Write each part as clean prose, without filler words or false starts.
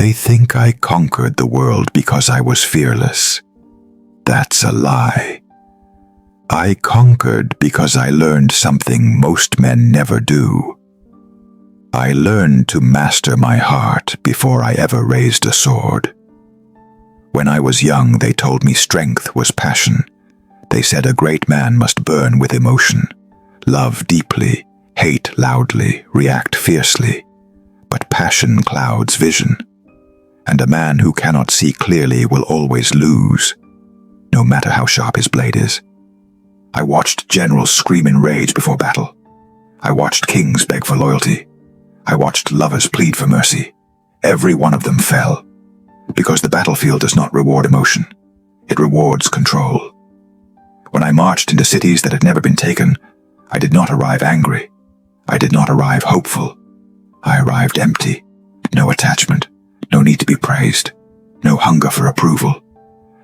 They think I conquered the world because I was fearless. That's a lie. I conquered because I learned something most men never do. I learned to master my heart before I ever raised a sword. When I was young, they told me strength was passion. They said a great man must burn with emotion, love deeply, hate loudly, react fiercely. But passion clouds vision, and a man who cannot see clearly will always lose, no matter how sharp his blade is. I watched generals scream in rage before battle. I watched kings beg for loyalty. I watched lovers plead for mercy. Every one of them fell, because the battlefield does not reward emotion. It rewards control. When I marched into cities that had never been taken, I did not arrive angry. I did not arrive hopeful. I arrived empty. No attachment, no need to be praised, no hunger for approval.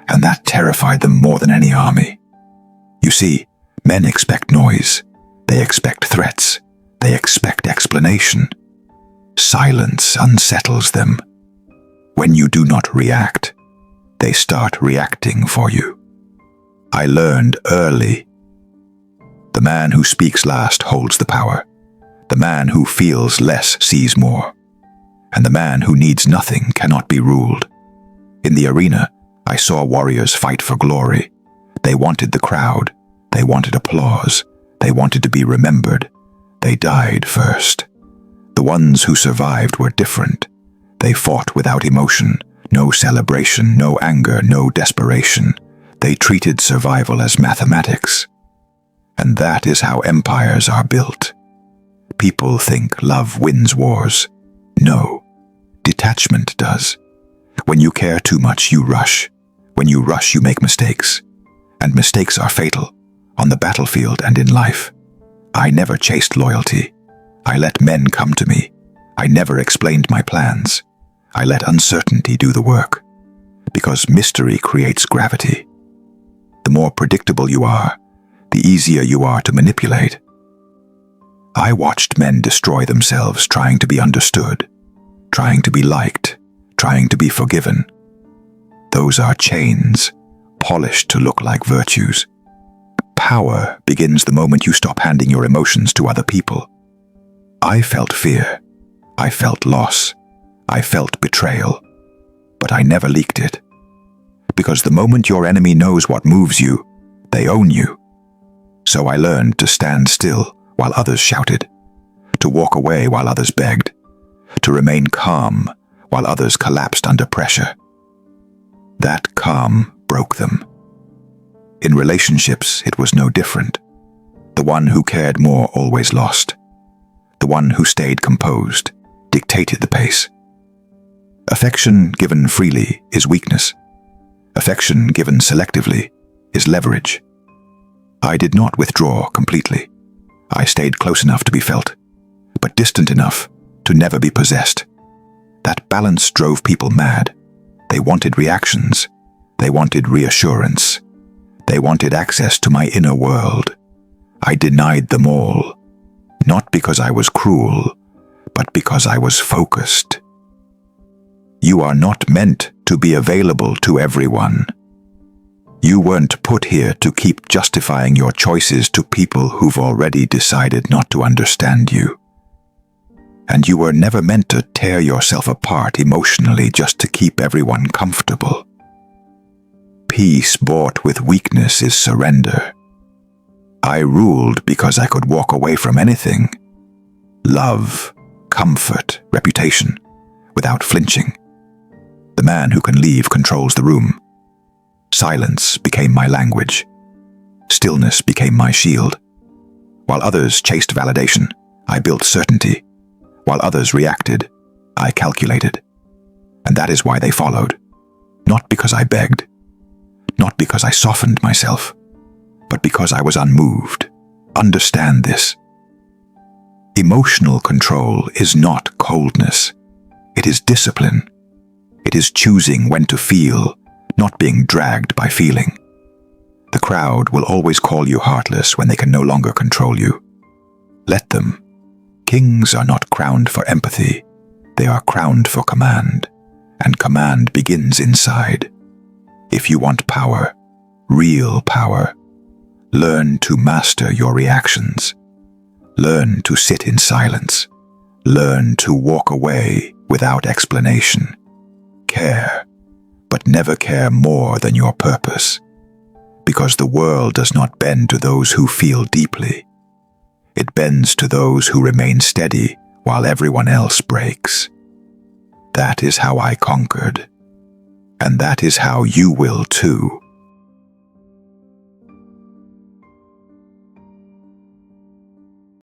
And that terrified them more than any army. You see, men expect noise. They expect threats. They expect explanation. Silence unsettles them. When you do not react, they start reacting for you. I learned early. The man who speaks last holds the power. The man who feels less sees more. And the man who needs nothing cannot be ruled. In the arena, I saw warriors fight for glory. They wanted the crowd. They wanted applause. They wanted to be remembered. They died first. The ones who survived were different. They fought without emotion, no celebration, no anger, no desperation. They treated survival as mathematics. And that is how empires are built. People think love wins wars. No, detachment does. When you care too much, you rush. When you rush, you make mistakes. And mistakes are fatal, on the battlefield and in life. I never chased loyalty. I let men come to me. I never explained my plans. I let uncertainty do the work. Because mystery creates gravity. The more predictable you are, the easier you are to manipulate. I watched men destroy themselves trying to be understood, trying to be liked, trying to be forgiven. Those are chains, polished to look like virtues. Power begins the moment you stop handing your emotions to other people. I felt fear. I felt loss. I felt betrayal. But I never leaked it. Because the moment your enemy knows what moves you, they own you. So I learned to stand still while others shouted, to walk away while others begged, to remain calm while others collapsed under pressure. That calm broke them. In relationships, it was no different. The one who cared more always lost. The one who stayed composed dictated the pace. Affection given freely is weakness. Affection given selectively is leverage. I did not withdraw completely. I stayed close enough to be felt, but distant enough to never be possessed. That balance drove people mad. They wanted reactions. They wanted reassurance. They wanted access to my inner world. I denied them all, not because I was cruel, but because I was focused. You are not meant to be available to everyone. You weren't put here to keep justifying your choices to people who've already decided not to understand you. And you were never meant to tear yourself apart emotionally just to keep everyone comfortable. Peace bought with weakness is surrender. I ruled because I could walk away from anything. Love, comfort, reputation, without flinching. The man who can leave controls the room. Silence became my language. Stillness became my shield. While others chased validation, I built certainty. While others reacted, I calculated. And that is why they followed. Not because I begged. Not because I softened myself, but because I was unmoved. Understand this. Emotional control is not coldness. It is discipline. It is choosing when to feel, not being dragged by feeling. The crowd will always call you heartless when they can no longer control you. Let them. Kings are not crowned for empathy. They are crowned for command. and command begins inside. If you want power, real power, learn to master your reactions. Learn to sit in silence. Learn to walk away without explanation. Care, but never care more than your purpose. Because the world does not bend to those who feel deeply. It bends to those who remain steady while everyone else breaks. That is how I conquered. And that is how you will too.